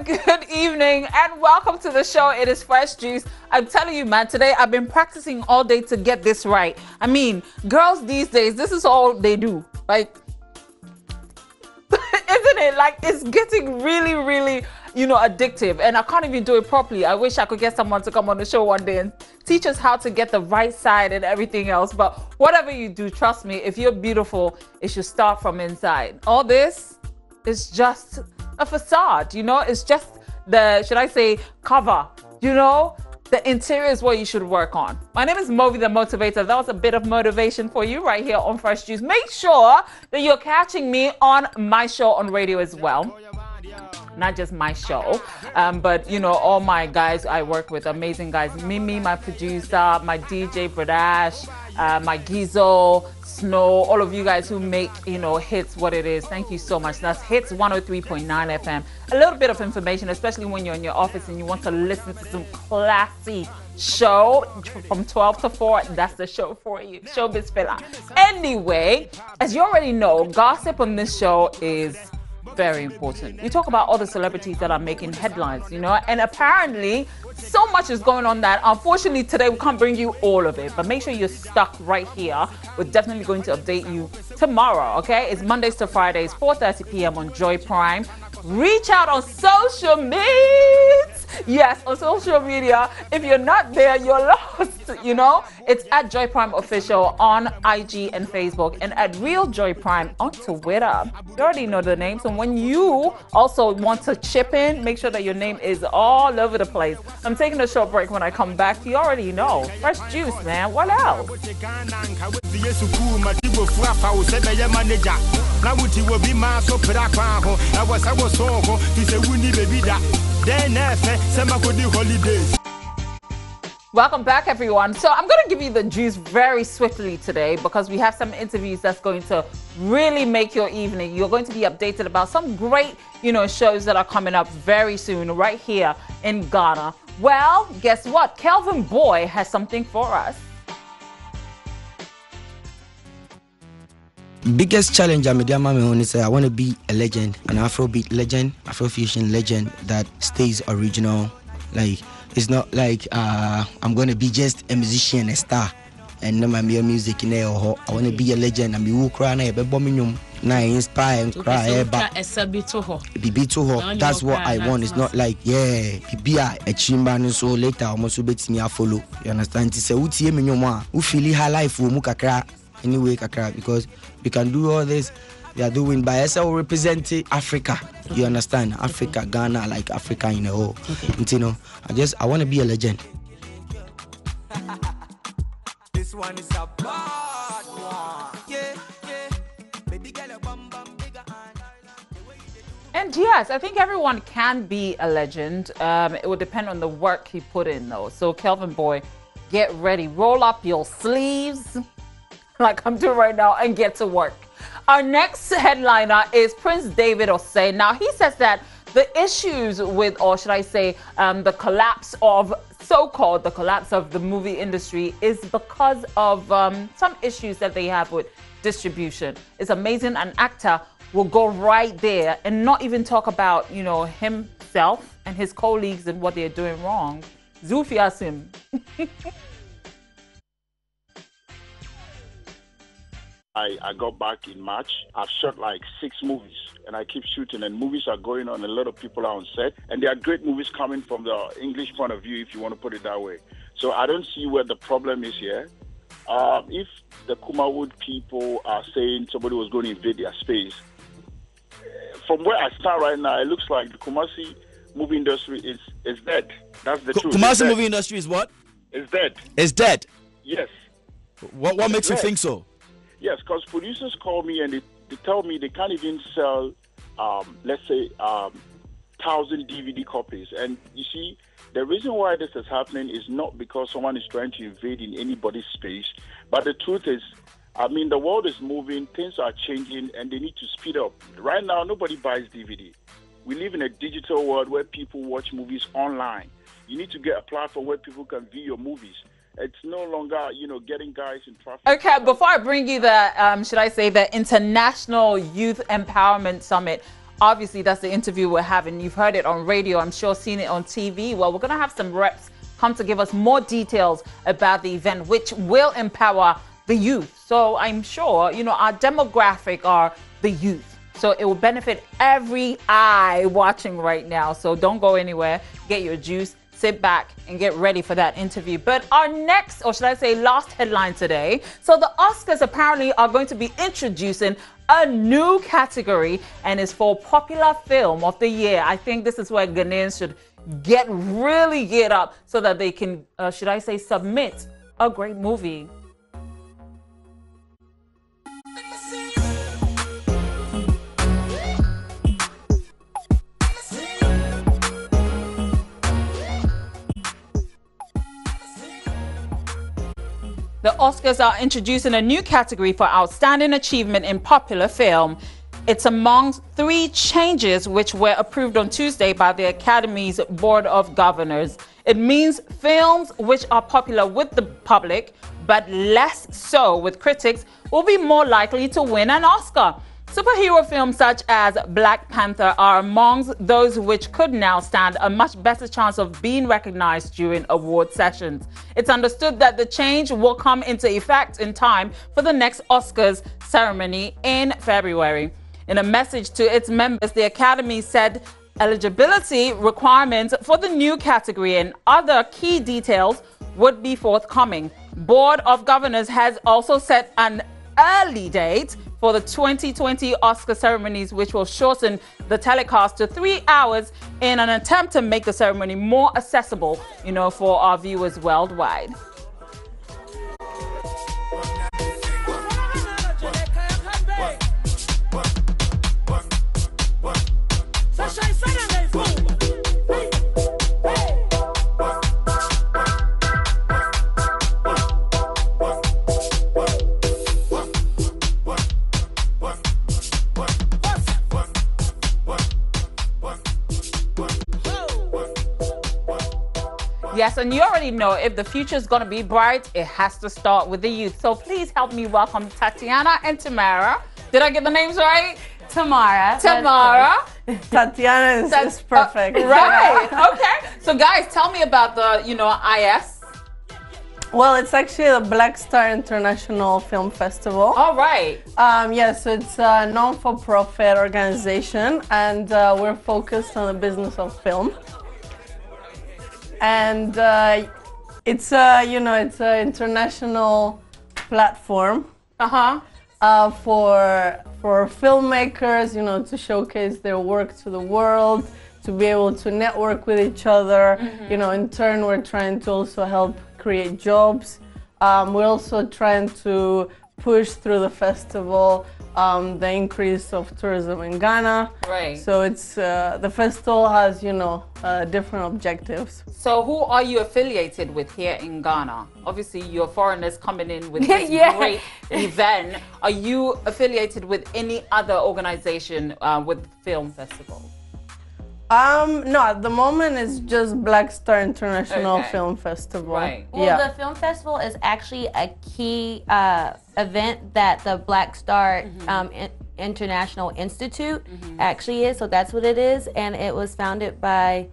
good evening, and welcome to the show. It is Fresh Juice. I'm telling you, man, today I've been practicing all day to get this right. I mean, girls these days, this is all they do. Like, isn't it? Like, it's getting really, really, addictive, and I can't even do it properly. I wish I could get someone to come on the show one day and teach us how to get the right side and everything else. But whatever you do, trust me, if you're beautiful, it should start from inside. All this is just a facade, it's just the, should I say, cover, the interior is what you should work on. My name is Movi the Motivator. That was a bit of motivation for you right here on Fresh Juice. Make sure that you're catching me on my show on radio as well. Not just my show, but all my guys I work with, amazing guys. Mimi, my producer, my DJ Bradash, my Gizo, Snow, all of you guys who make hits what it is. Thank you so much. That's Hits 103.9 FM. A little bit of information, especially when you're in your office and you want to listen to some classy show from 12 to 4. That's the show for you. Showbiz filler. Anyway, as you already know, gossip on this show is very important. We talk about all the celebrities that are making headlines, and apparently so much is going on that unfortunately today we can't bring you all of it, but make sure you're stuck right here. We're definitely going to update you tomorrow, okay? It's Mondays to Fridays, 4:30 p.m. on JoyPrime. Reach out on social media. Yes, on social media. If you're not there, you're lost, It's at JoyPrime Official on IG and Facebook, and at Real JoyPrime on Twitter. You already know the names. And when you also want to chip in, make sure that your name is all over the place. I'm taking a short break. When I come back, you already know. Fresh Juice, man. What else? Welcome back, everyone. So I'm going to give you the juice very swiftly today because we have some interviews that's going to really make your evening. You're going to be updated about some great, shows that are coming up very soon right here in Ghana. Well, guess what? Kelvin Boy has something for us. Biggest challenge I'm is I want to be a legend, an Afrobeat legend, Afrofusion legend that stays original. Like, it's not like I'm going to be just a musician, a star, and no my music in there. I want to be a legend. I'm you cry na bombing na inspire and cry but be to her. That's what I want. It's not like be a chimba so later almost bet me I follow. You understand? It's a utie me nyoma. U feel her life wo mu kakra anyway kakra, because we can do all this. They are doing by SL representing Africa. You understand? Africa, Ghana, like Africa in a whole. I want to be a legend. This one is a bad one. Baby girl, a bum bum bigger. And yes, I think everyone can be a legend. It would depend on the work he put in, though. So Kelvin Boy, get ready. Roll up your sleeves, like I'm doing right now, and get to work. Our next headliner is Prince David Osei. Now, he says that the issues with, or should I say, the collapse of the movie industry is because of some issues that they have with distribution. It's amazing an actor will go right there and not even talk about, himself and his colleagues and what they're doing wrong. Zufiasim. I got back in March. I've shot like 6 movies and I keep shooting, and movies are going on. A lot of people are on set, and there are great movies coming from the English point of view, if you want to put it that way. So I don't see where the problem is here. If the Kumawood people are saying somebody was going to invade their space, from where I stand right now, it looks like the Kumasi movie industry is dead. That's the truth. Kumasi movie industry is what? It's dead. It's dead? Yes. What makes you think so? Yes, because producers call me and they tell me they can't even sell, let's say, 1,000 DVD copies. And you see, the reason why this is happening is not because someone is trying to invade in anybody's space, but the truth is, the world is moving, things are changing, and they need to speed up. Right now, nobody buys DVD. We live in a digital world where people watch movies online. You need to get a platform where people can view your movies. It's no longer, getting guys in traffic. Okay, before I bring you the, should I say, the International Youth Empowerment Summit, Obviously, that's the interview we're having. You've heard it on radio, I'm sure seen it on TV. Well, we're going to have some reps come to give us more details about the event, which will empower the youth. So I'm sure, you know, our demographic are the youth. So it will benefit every eye watching right now. So don't go anywhere. Get your juice, sit back and get ready for that interview. But our next, or should I say last headline today. So the Oscars apparently are going to be introducing a new category, and it's for popular film of the year. I think this is where Ghanaians should really get up so that they can, should I say, submit a great movie. The Oscars are introducing a new category for outstanding achievement in popular film. It's among 3 changes which were approved on Tuesday by the Academy's Board of Governors. It means films which are popular with the public, but less so with critics, will be more likely to win an Oscar. Superhero films such as Black Panther are amongst those which could now stand a much better chance of being recognized during award sessions. It's understood that the change will come into effect in time for the next Oscars ceremony in February. In a message to its members, the Academy said eligibility requirements for the new category and other key details would be forthcoming. Board of Governors has also set an early date for the 2020 Oscar ceremonies, which will shorten the telecast to 3 hours in an attempt to make the ceremony more accessible, you know, for our viewers worldwide. Yes, and you already know if the future is going to be bright, it has to start with the youth. So please help me welcome Tatiana and Tamara. Did I get the names right? Tamara. Tatiana is perfect. Right. Okay. So guys, tell me about the, IS. Well, it's actually the Black Star International Film Festival. All right. So it's a non-for-profit organization, and we're focused on the business of film. And it's an international platform for filmmakers, to showcase their work to the world, to be able to network with each other. In turn, we're trying to also help create jobs. We're also trying to push through the festival the increase of tourism in Ghana. Right. So it's the festival has different objectives. So who are you affiliated with here in Ghana? Obviously, you're foreigners coming in with this great event. Are you affiliated with any other organization with film festival? No, at the moment it's just Black Star International Film Festival. Right. Well, the film festival is actually a key event that the Black Star International Institute actually is. So that's what it is, and it was founded by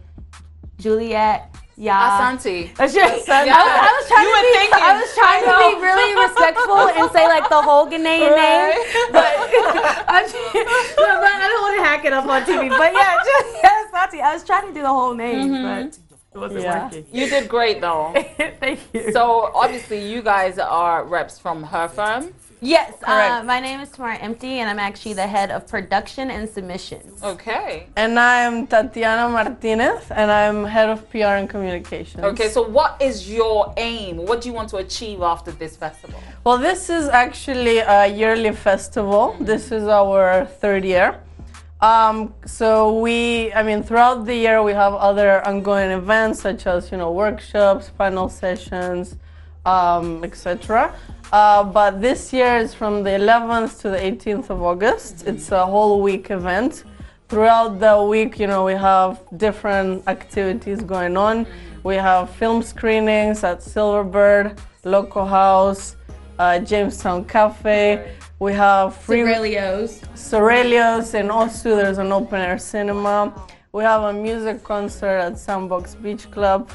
Juliet. Asante. I was trying to be really respectful and say like the whole Ghanaian name, but I don't want to hack it up on TV. But Asante. I was trying to do the whole name, but it wasn't working. You did great though. Thank you. So obviously you guys are reps from her firm. Yes, my name is Tamara Empty, and I'm actually the head of production and submissions. Okay. And I'm Tatiana Martinez, and I'm head of PR and communications. Okay, so what is your aim? What do you want to achieve after this festival? Well, this is actually a yearly festival. This is our 3rd year. Throughout the year we have other ongoing events such as, workshops, panel sessions, etc. But this year is from the 11th to the 18th of August. It's a whole week event. Throughout the week, we have different activities going on. We have film screenings at Silverbird, Loco House, Jamestown Cafe. We have free Sorelios. and also there's an open air cinema. We have a music concert at Sandbox Beach Club.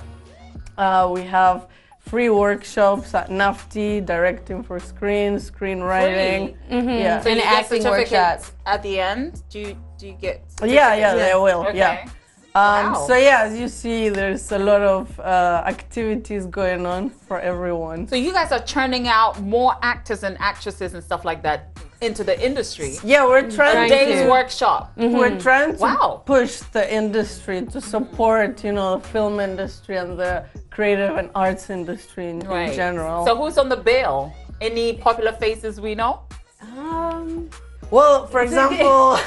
We have free workshops at NAFTI, directing for screens, screenwriting. Yeah. So And you get acting certificates workshops. at the end? Do you get Yeah, they will. Okay. Yeah. Wow. So yeah, as you see, there's a lot of activities going on for everyone. So you guys are churning out more actors and actresses and stuff like that into the industry. Yeah, we're trying Day's to workshop. we're trying to Wow. push the industry to support, the film industry and the creative and arts industry in general. So who's on the bill? Any popular faces we know? Well, for example,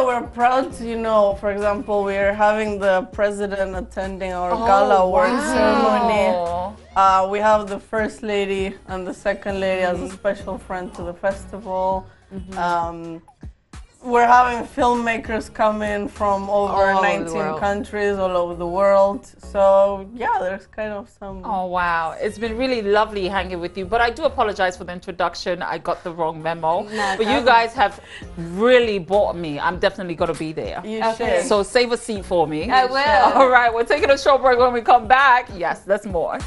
we're proud to, for example, we're having the president attending our gala award ceremony. We have the first lady and the second lady as a special friend to the festival. We're having filmmakers come in from over 19 countries all over the world. So yeah, there's kind of some. Oh wow, it's been really lovely hanging with you. But I do apologize for the introduction. I got the wrong memo. But you guys have really bought me. I'm definitely gonna be there. You should. So save a seat for me. I will. All right, we're taking a short break. When we come back, yes, there's more.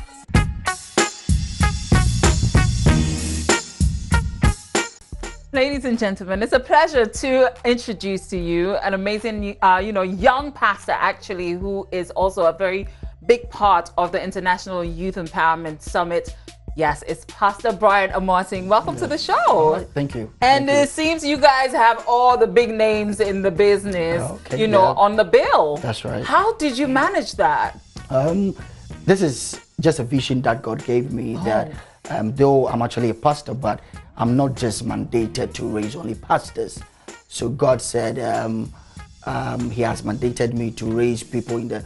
Ladies and gentlemen, it's a pleasure to introduce to you an amazing, young pastor actually, who is also a very big part of the International Youth Empowerment Summit. Yes, it's Pastor Brian Amarting. Welcome to the show. Thank you. And it seems you guys have all the big names in the business, on the bill. That's right. How did you manage that? This is just a vision that God gave me that though I'm actually a pastor, but I'm not just mandated to raise only pastors. So God said He has mandated me to raise people in the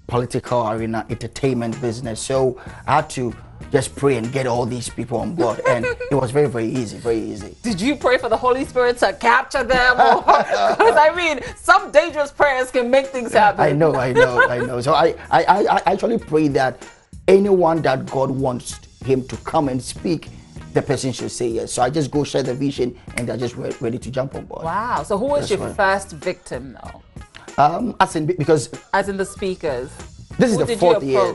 political arena, entertainment business. So I had to just pray and get all these people on board. And it was very, very easy, very easy. Did you pray for the Holy Spirit to capture them? Because I mean, some dangerous prayers can make things happen. I know. So I actually pray that anyone that God wants him to come and speak, the person should say yes. So I just go share the vision and they're just ready to jump on board. Wow. So who was your first victim though? As in the speakers. This is the fourth year.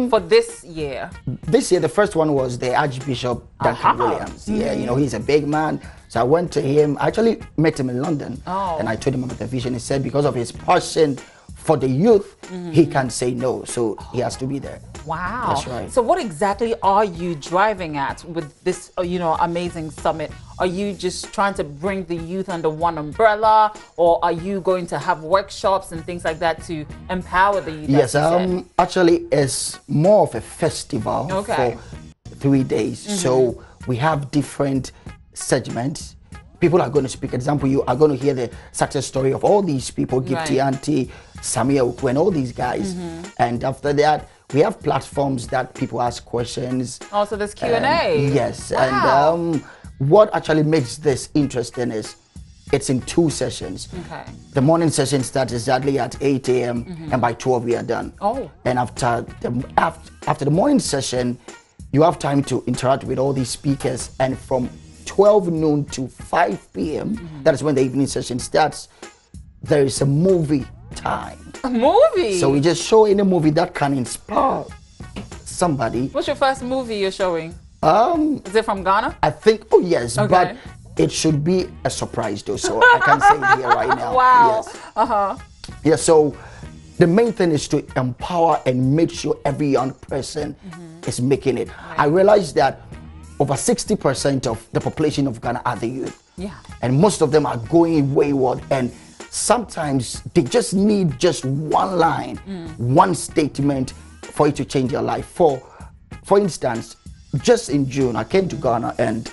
For this year. This year, the first one was the Archbishop Duncan Williams. Yeah, he's a big man. So I went to him. I actually met him in London. And I told him about the vision. He said because of his passion for the youth, he can't say no. So he has to be there. Wow. That's right. So what exactly are you driving at with this, amazing summit? Are you just trying to bring the youth under one umbrella, or are you going to have workshops and things like that to empower the youth? Yes, actually it's more of a festival for 3 days. So we have different segments. People are going to speak. Example, you are going to hear the success story of all these people, Gifty Auntie, Samia Uku, and all these guys. And after that, we have platforms that people ask questions. Also, there's Q&A. Yes, wow. And what actually makes this interesting is it's in 2 sessions. Okay. The morning session starts exactly at 8 a.m. and by 12 we are done. Oh. And after the morning session, you have time to interact with all these speakers, and from 12 noon to 5 p.m., that is when the evening session starts, there is a movie time. A movie? So we just show any movie that can inspire somebody. What's your first movie you're showing? Is it from Ghana? I think, yes, but it should be a surprise though, so I can't say it here right now. Wow. Yes. Yeah, so the main thing is to empower and make sure every young person is making it. Right. I realized that over 60% of the population of Ghana are the youth. Yeah. And most of them are going wayward, and sometimes they just need just one line, one statement for it to change their life. For instance, just in June, I came to Ghana and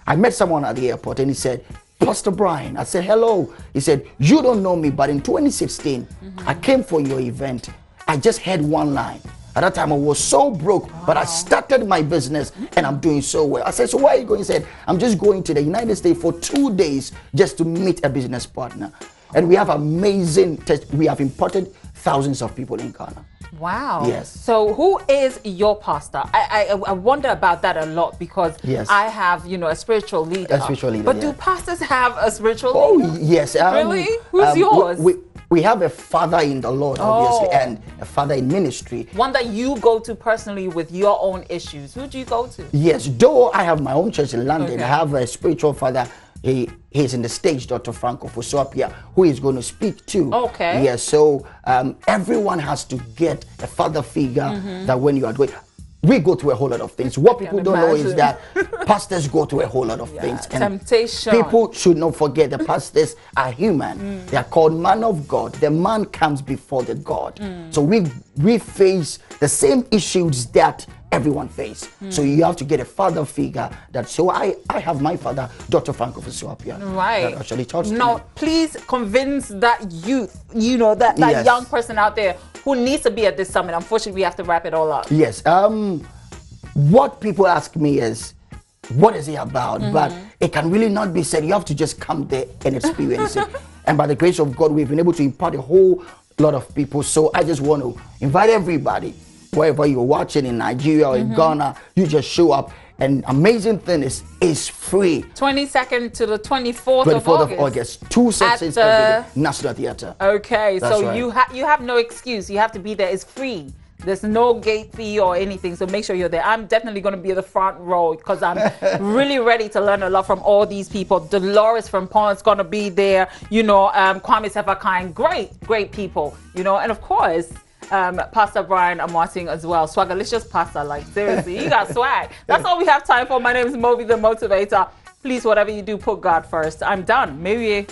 I met someone at the airport and he said, Pastor Brian. I said, hello. He said, you don't know me, but in 2016, I came for your event. I just had one line. At that time, I was so broke, but I started my business and I'm doing so well. I said, so where are you going? He said, I'm just going to the United States for 2 days just to meet a business partner. And we have amazing, we have imported thousands of people in Ghana. Wow. Yes. So who is your pastor? I wonder about that a lot because Yes. I have, you know, a spiritual leader. A spiritual leader, But yeah. do pastors have a spiritual Oh, leader? yes. Really? Who's yours? We have a father in the Lord, obviously, Oh. and a father in ministry. One that you go to personally with your own issues. Who do you go to? Yes, though I have my own church in London, Okay. I have a spiritual father. He's in the States, Dr. Franco Foswapia, who is going to speak to. Okay. Yes, so everyone has to get a father figure that when you are doing. We go through a whole lot of things. What people don't know is that pastors go through a whole lot of things. And temptation. people should not forget the pastors are human. They are called man of God. The man comes before the God. So we face the same issues that everyone face. So you have to get a father figure that. So I have my father, Dr. Franco Foswapia. Right. That actually taught me. Now, please convince that youth, you know, that Yes. young person out there who needs to be at this summit. Unfortunately, we have to wrap it all up. Yes. What people ask me is, what is it about? But it can really not be said. You have to just come there and experience it. And by the grace of God, we've been able to impart a whole lot of people. So I just want to invite everybody, wherever you're watching in Nigeria or in Ghana, you just show up. And amazing thing is, it's free. 22nd to the 24th, 24th of of August. 2 sessions every day. National Theatre. Okay, That's so right. you have no excuse. You have to be there. It's free. There's no gate fee or anything, so make sure you're there. I'm definitely going to be at the front row because I'm really ready to learn a lot from all these people. Dolores from Pond's going to be there. You know, Kwame Sefakine, great people. You know, and of course, Pastor Brian Amoting as well. Swagalicious pastor, like seriously, you got swag. That's all we have time for. My name is Moby the Motivator. Please, whatever you do, put God first. I'm done. Maybe.